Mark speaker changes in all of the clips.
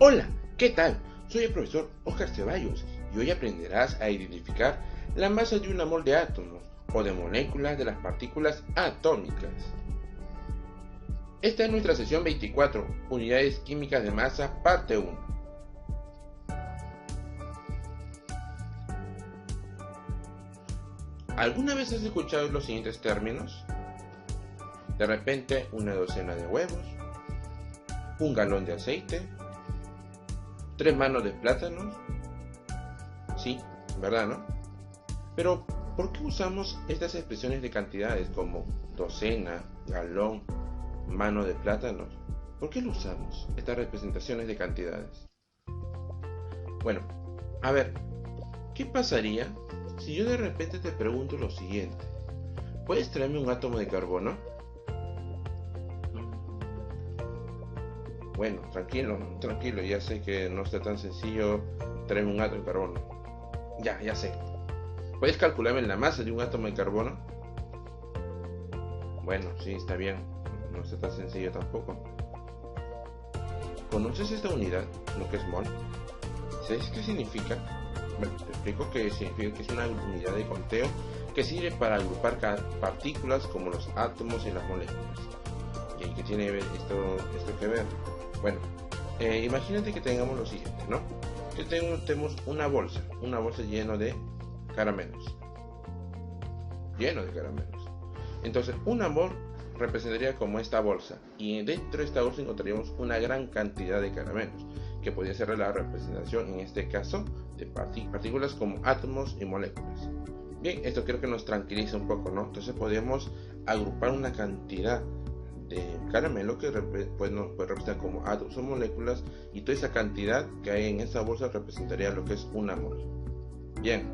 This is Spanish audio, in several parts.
Speaker 1: Hola, ¿qué tal? Soy el profesor Oscar Ceballos y hoy aprenderás a identificar la masa de una mol de átomos o de moléculas de las partículas atómicas. Esta es nuestra sesión 24, Unidades Químicas de Masa, parte 1. ¿Alguna vez has escuchado los siguientes términos? De repente, una docena de huevos, un galón de aceite, 3 manos de plátanos. Sí, ¿verdad, no? Pero, ¿por qué usamos estas expresiones de cantidades como docena, galón, mano de plátanos? ¿Por qué lo usamos, estas representaciones de cantidades? Bueno, a ver, ¿qué pasaría si yo de repente te pregunto lo siguiente? ¿Puedes traerme un átomo de carbono? Bueno, tranquilo, ya sé que no está tan sencillo traerme un átomo de carbono. Ya sé. ¿Puedes calcularme la masa de un átomo de carbono? Bueno, sí, está bien. No está tan sencillo tampoco. ¿Conoces esta unidad, lo que es mol? ¿Sabes qué significa? Bueno, te explico que significa que es una unidad de conteo que sirve para agrupar partículas como los átomos y las moléculas. ¿Y qué tiene esto que ver? Bueno, imagínate que tengamos lo siguiente, ¿no? Que tenemos una bolsa llena de caramelos. Entonces, una mol representaría como esta bolsa, y dentro de esta bolsa encontraríamos una gran cantidad de caramelos, que podría ser la representación, en este caso, de partículas como átomos y moléculas. Bien, esto creo que nos tranquiliza un poco, ¿no? Entonces podemos agrupar una cantidad de caramelo que nos puede representar como átomos o moléculas, y toda esa cantidad que hay en esa bolsa representaría lo que es una mol. Bien.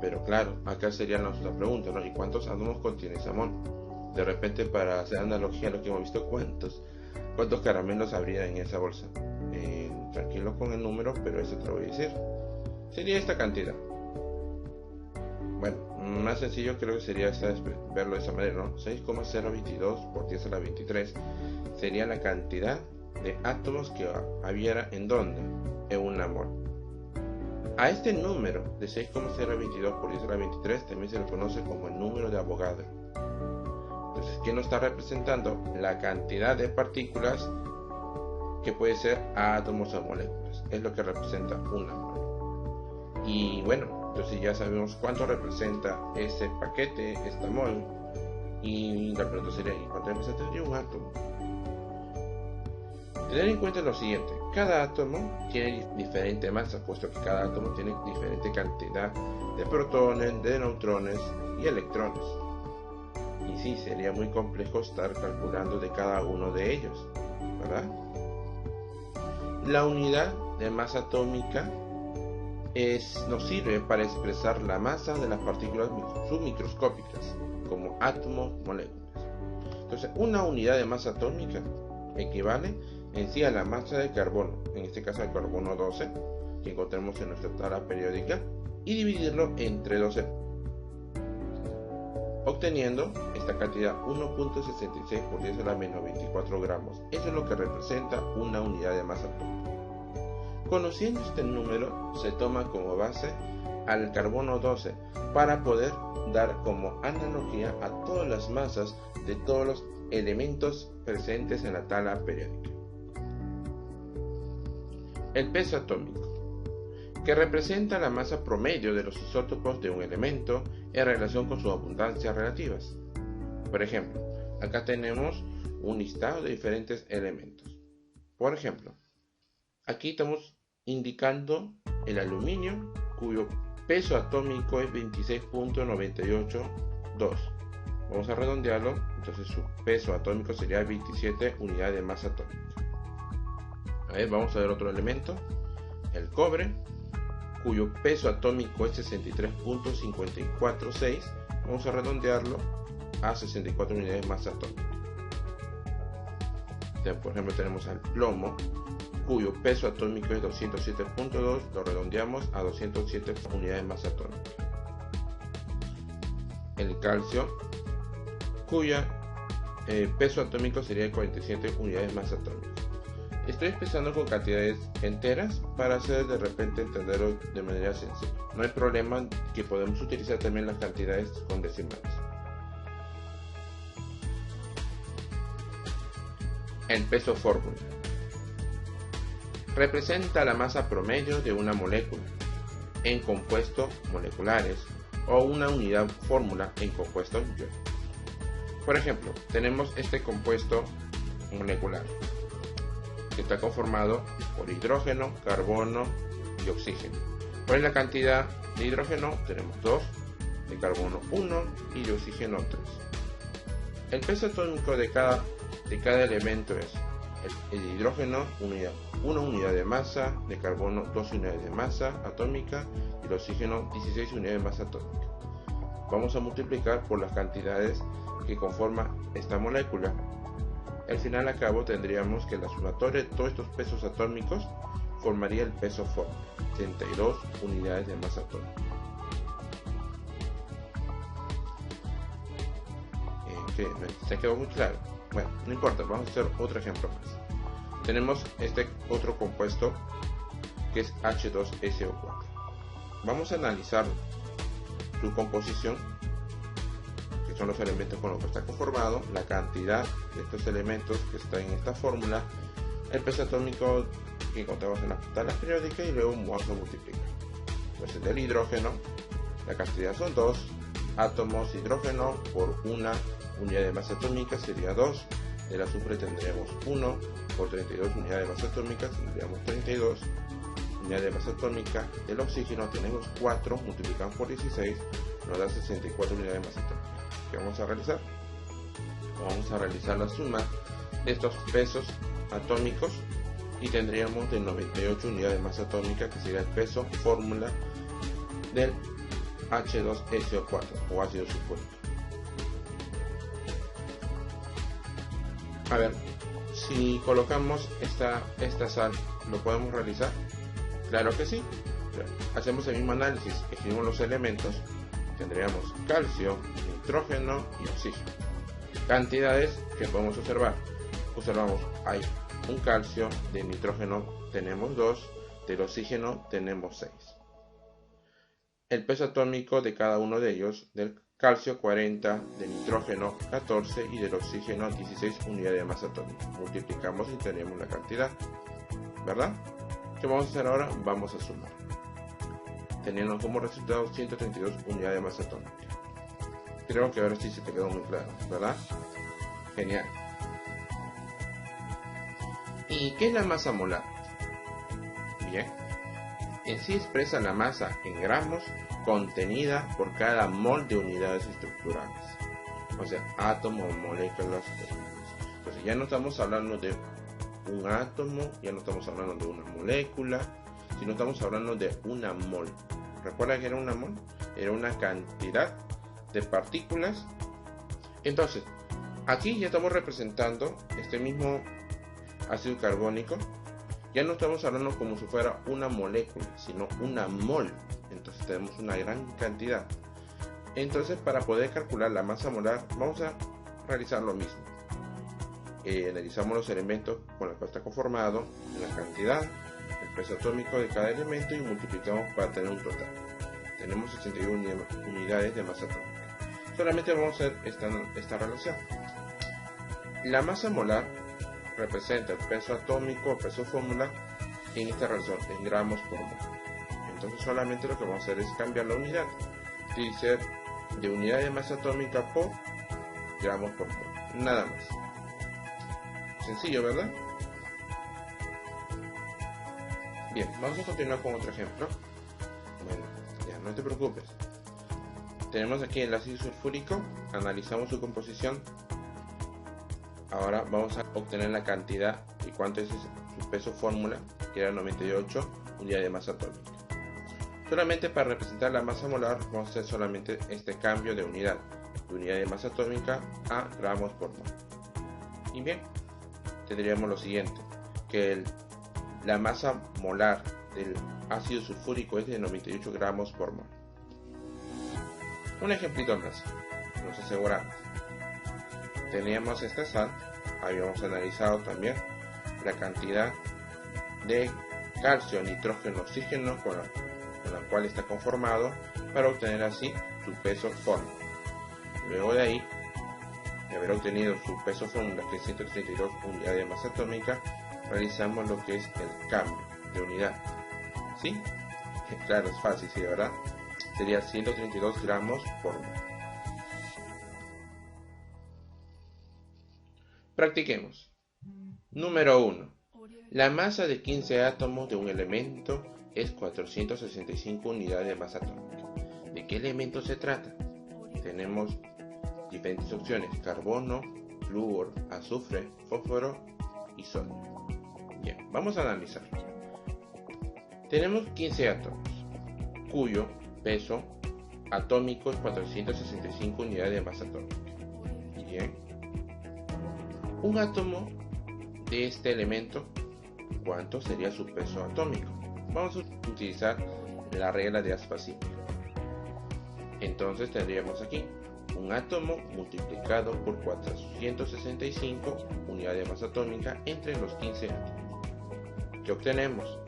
Speaker 1: Pero claro, acá sería nuestra pregunta, ¿no? ¿Y cuántos átomos contiene esa mol? De repente, para hacer analogía a lo que hemos visto, ¿cuántos caramelos habría en esa bolsa? Tranquilo con el número, pero eso te lo voy a decir. Sería esta cantidad. Bueno, más sencillo creo que sería verlo de esa manera, ¿no? 6,022 por 10 a la 23 sería la cantidad de átomos que hubiera en ¿dónde? En una mol. A este número de 6,022 por 10 a la 23 también se le conoce como el número de Avogadro. Entonces, ¿qué nos está representando? La cantidad de partículas que puede ser átomos o moléculas. Es lo que representa una mol. Y bueno, entonces ya sabemos cuánto representa ese paquete, esta mol. Y la pregunta sería, ¿y cuánto representaría un átomo? Tener en cuenta lo siguiente: cada átomo tiene diferente masa, puesto que cada átomo tiene diferente cantidad de protones, de neutrones y electrones. Y sí, sería muy complejo estar calculando de cada uno de ellos, ¿verdad? La unidad de masa atómica nos sirve para expresar la masa de las partículas submicroscópicas, como átomos, moléculas. Entonces, una unidad de masa atómica equivale en sí a la masa de carbono, en este caso el carbono 12, que encontramos en nuestra tabla periódica, y dividirlo entre 12, obteniendo esta cantidad 1.66 por 10 a la menos 24 gramos. Eso es lo que representa una unidad de masa atómica. Conociendo este número, se toma como base al carbono 12 para poder dar como analogía a todas las masas de todos los elementos presentes en la tabla periódica. El peso atómico, que representa la masa promedio de los isótopos de un elemento en relación con sus abundancias relativas. Por ejemplo, acá tenemos un listado de diferentes elementos. Por ejemplo, aquí estamos indicando el aluminio, cuyo peso atómico es 26.982. Vamos a redondearlo, entonces su peso atómico sería 27 unidades de masa atómica. A ver, vamos a ver otro elemento, el cobre, cuyo peso atómico es 63.546. Vamos a redondearlo a 64 unidades de masa atómica. Por ejemplo, tenemos al plomo, cuyo peso atómico es 207.2, lo redondeamos a 207 unidades de masa atómica. El calcio, cuyo peso atómico sería de 47 unidades de masa atómica. Estoy empezando con cantidades enteras para hacer de repente entenderlo de manera sencilla. No hay problema, que podemos utilizar también las cantidades con decimales. El peso fórmula representa la masa promedio de una molécula en compuestos moleculares o una unidad fórmula en compuestos iónicos. Por ejemplo, tenemos este compuesto molecular que está conformado por hidrógeno, carbono y oxígeno. ¿Cuál es la cantidad de hidrógeno? Tenemos 2, de carbono 1 y de oxígeno 3. El peso atómico de cada elemento es el hidrógeno, una unidad de masa, de carbono 2 unidades de masa atómica y el oxígeno 16 unidades de masa atómica. Vamos a multiplicar por las cantidades que conforman esta molécula. Al final a cabo tendríamos que la sumatoria de todos estos pesos atómicos formaría el peso fórmula, 32 unidades de masa atómica. ¿Se quedó muy claro? Bueno, no importa, vamos a hacer otro ejemplo más. Tenemos este otro compuesto que es H2SO4. Vamos a analizar su composición, que son los elementos con los que está conformado, la cantidad de estos elementos que está en esta fórmula, el peso atómico que encontramos en las tablas periódicas y luego vamos a multiplicar. Entonces del hidrógeno, la cantidad son 2 átomos de hidrógeno por una unidad de masa atómica, sería 2. Del azufre tendríamos 1 por 32 unidades de masa atómica, tendríamos 32 unidades de masa atómica. Del oxígeno tenemos 4, multiplicamos por 16, nos da 64 unidades de masa atómica. ¿Qué vamos a realizar? Vamos a realizar la suma de estos pesos atómicos y tendríamos de 98 unidades de masa atómica, que sería el peso fórmula del H2SO4 o ácido sulfúrico. A ver, si colocamos esta sal, ¿lo podemos realizar? Claro que sí. Hacemos el mismo análisis, escribimos los elementos, tendríamos calcio, nitrógeno y oxígeno. Cantidades que podemos observar. Observamos, hay un calcio, de nitrógeno tenemos 2, del oxígeno tenemos 6. El peso atómico de cada uno de ellos, del calcio 40, de nitrógeno 14 y del oxígeno 16 unidades de masa atómica. Multiplicamos y tenemos la cantidad, ¿verdad? ¿Qué vamos a hacer ahora? Vamos a sumar, teniendo como resultado 132 unidades de masa atómica. Creo que ahora sí se te quedó muy claro, ¿verdad? Genial. ¿Y qué es la masa molar? Bien, en sí expresa la masa en gramos contenida por cada mol de unidades estructurales, o sea, átomos, moléculas. Entonces ya no estamos hablando de un átomo, ya no estamos hablando de una molécula, sino estamos hablando de una mol. ¿Recuerda que era una mol? Era una cantidad de partículas. Entonces, aquí ya estamos representando este mismo ácido carbónico. Ya no estamos hablando como si fuera una molécula, sino una mol. Entonces tenemos una gran cantidad. Entonces, para poder calcular la masa molar, vamos a realizar lo mismo. Analizamos los elementos con los que está conformado, la cantidad, el peso atómico de cada elemento y multiplicamos para tener un total. Tenemos 61 unidades de masa atómica. Solamente vamos a hacer esta relación. La masa molar representa el peso atómico o peso fórmula en esta relación en gramos por mol. Entonces solamente lo que vamos a hacer es cambiar la unidad, dice de unidad de masa atómica por gramos por mol, nada más. Sencillo, ¿verdad? Bien, vamos a continuar con otro ejemplo. Bueno, ya no te preocupes. Tenemos aquí el ácido sulfúrico, analizamos su composición. Ahora vamos a obtener la cantidad y cuánto es su peso fórmula, que era 98 unidades de masa atómica. Solamente para representar la masa molar vamos a hacer solamente este cambio de unidad de masa atómica a gramos por mol. Y bien, tendríamos lo siguiente, que la masa molar del ácido sulfúrico es de 98 gramos por mol. Un ejemplito más, nos aseguramos. teníamos esta sal, habíamos analizado también la cantidad de calcio, nitrógeno, oxígeno con la cual está conformado para obtener así su peso fórmula. Luego de ahí, de haber obtenido su peso fórmula, que es 132 unidades de masa atómica, realizamos lo que es el cambio de unidad. ¿Sí? Claro, es fácil, ¿sí, verdad? Sería 132 gramos por mol. Practiquemos. Número 1. La masa de 15 átomos de un elemento es 465 unidades de masa atómica. ¿De qué elemento se trata? Tenemos diferentes opciones: carbono, flúor, azufre, fósforo y sodio. Bien, vamos a analizar. Tenemos 15 átomos, cuyo peso atómico es 465 unidades de masa atómica. Bien. Un átomo de este elemento, ¿cuánto sería su peso atómico? Vamos a utilizar la regla de Aspa-Simple. Entonces tendríamos aquí un átomo multiplicado por 465 unidades de masa atómica entre los 15 átomos. ¿Qué obtenemos?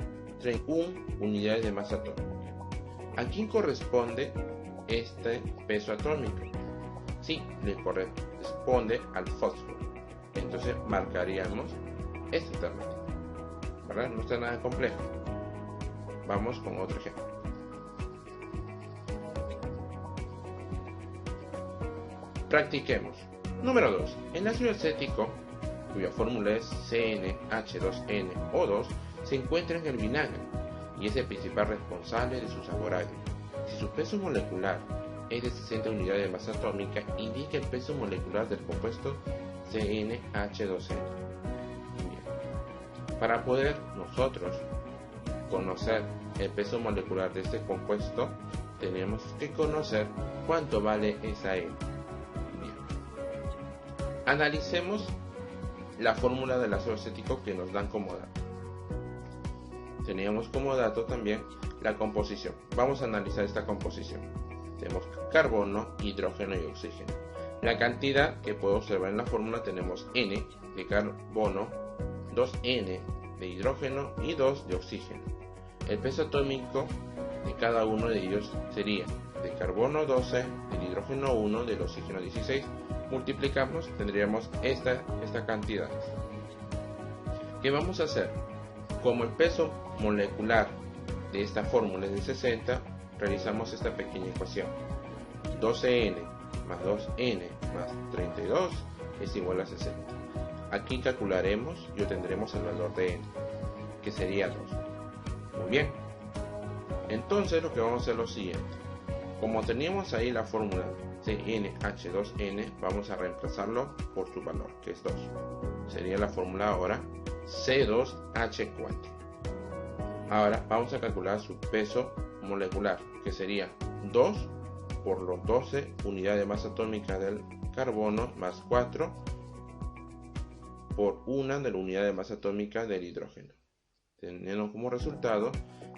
Speaker 1: 31 unidades de masa atómica. ¿A quién corresponde este peso atómico? Sí, le corresponde al fósforo. Entonces marcaríamos esta alternativa, ¿verdad? No está nada complejo. Vamos con otro ejemplo. Practiquemos. Número 2. El ácido acético, cuya fórmula es CnH2nO2, se encuentra en el vinagre y es el principal responsable de su sabor agrio. Si su peso molecular es de 60 unidades de masa atómica, indica el peso molecular del compuesto CnH2n. Bien. Para poder nosotros conocer el peso molecular de este compuesto, tenemos que conocer cuánto vale esa N. Bien. Analicemos la fórmula del ácido acético que nos dan como dato. Teníamos como dato también la composición. Vamos a analizar esta composición. Tenemos carbono, hidrógeno y oxígeno. La cantidad que puedo observar en la fórmula, tenemos N de carbono, 2N de hidrógeno y 2 de oxígeno. El peso atómico de cada uno de ellos sería de carbono 12, del hidrógeno 1, del oxígeno 16. Multiplicamos, tendríamos estas cantidades. ¿Qué vamos a hacer? Como el peso molecular de esta fórmula es de 60, realizamos esta pequeña ecuación. 12N más 2N más 32 es igual a 60. Aquí calcularemos y obtendremos el valor de N, que sería 2. Muy bien. Entonces lo que vamos a hacer es lo siguiente. Como teníamos ahí la fórmula CnH2n, vamos a reemplazarlo por su valor, que es 2. Sería la fórmula ahora C2H4. Ahora vamos a calcular su peso molecular, que sería 2 por los 12 unidades de masa atómica del carbono más 4 por 1 de la unidad de masa atómica del hidrógeno, teniendo como resultado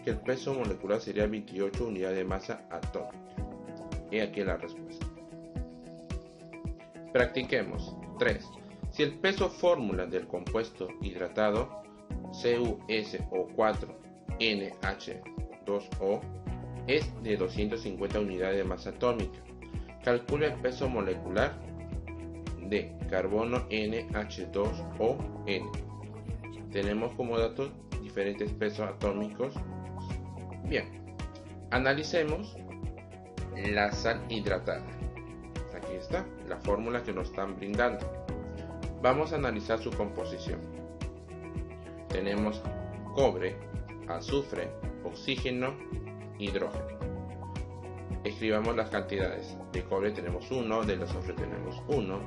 Speaker 1: que el peso molecular sería 28 unidades de masa atómica. He aquí la respuesta. Practiquemos. 3. Si el peso fórmula del compuesto hidratado CuSO4NH2O es de 250 unidades de masa atómica, calcula el peso molecular de carbono NH2ON. Tenemos como datos diferentes pesos atómicos. Bien, analicemos la sal hidratada. Aquí está la fórmula que nos están brindando. Vamos a analizar su composición. Tenemos cobre, azufre, oxígeno, hidrógeno. Escribamos las cantidades. De cobre tenemos 1, del azufre tenemos 1,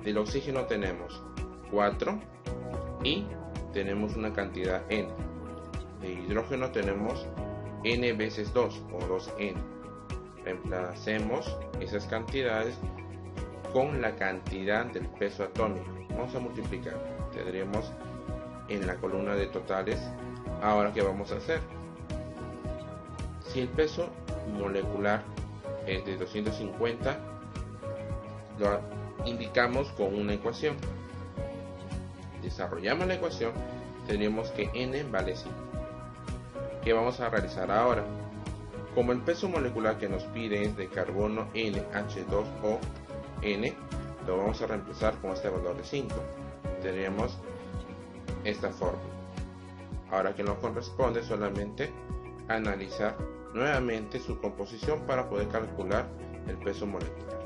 Speaker 1: del oxígeno tenemos 4 y tenemos una cantidad N. De hidrógeno tenemos N veces 2 o 2N. Reemplacemos esas cantidades con la cantidad del peso atómico. Vamos a multiplicar. Tendremos en la columna de totales. Ahora, ¿qué vamos a hacer? Si el peso molecular es de 250, lo indicamos con una ecuación. Desarrollamos la ecuación, tenemos que n vale 5. ¿Qué vamos a realizar ahora? Como el peso molecular que nos pide es de carbono NH2O N, lo vamos a reemplazar con este valor de 5. Tenemos esta fórmula. Ahora que nos corresponde solamente analizar nuevamente su composición para poder calcular el peso molecular.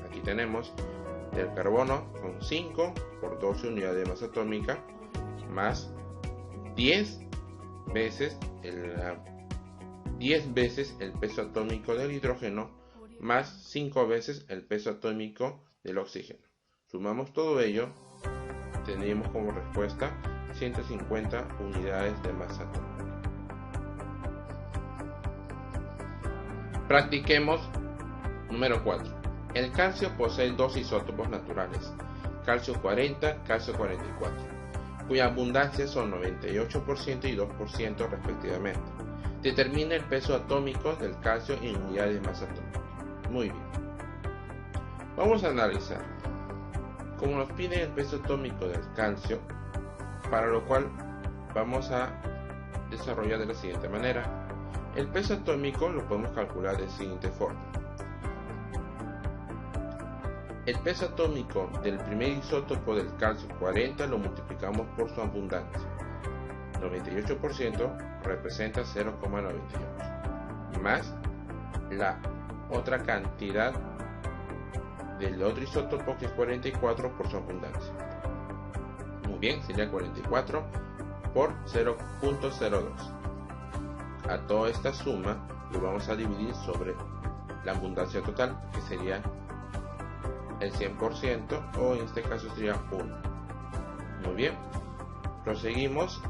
Speaker 1: Aquí tenemos el carbono con 5 por 12 unidades de masa atómica más 10 veces el peso atómico del hidrógeno más 5 veces el peso atómico del oxígeno. Sumamos todo ello, tenemos como respuesta 150 unidades de masa atómica. Practiquemos número 4. El calcio posee dos isótopos naturales, calcio 40, calcio 44, cuya abundancia son 98% y 2% respectivamente. Determina el peso atómico del calcio en unidades de masa atómica. Muy bien. Vamos a analizar. Como nos pide el peso atómico del calcio, para lo cual vamos a desarrollar de la siguiente manera. El peso atómico lo podemos calcular de la siguiente forma. El peso atómico del primer isótopo del calcio 40 lo multiplicamos por su abundancia. 98% representa 0,98 más la otra cantidad del otro isótopo que es 44 por su abundancia. Muy bien, sería 44 por 0,02. A toda esta suma lo vamos a dividir sobre la abundancia total, que sería el 100%, o en este caso sería 1. Muy bien, proseguimos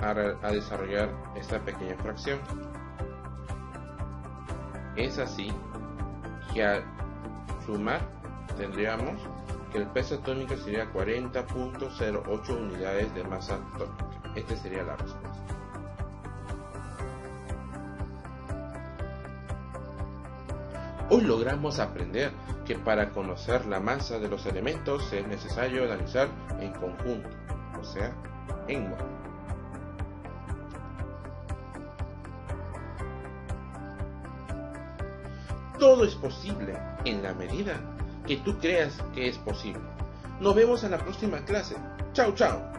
Speaker 1: a desarrollar esta pequeña fracción. Es así que al sumar tendríamos que el peso atómico sería 40.08 unidades de masa atómica. Esta sería la respuesta. Hoy logramos aprender que para conocer la masa de los elementos es necesario analizar en conjunto, o sea, en modo. Todo es posible en la medida que tú creas que es posible. Nos vemos en la próxima clase. Chao, chao.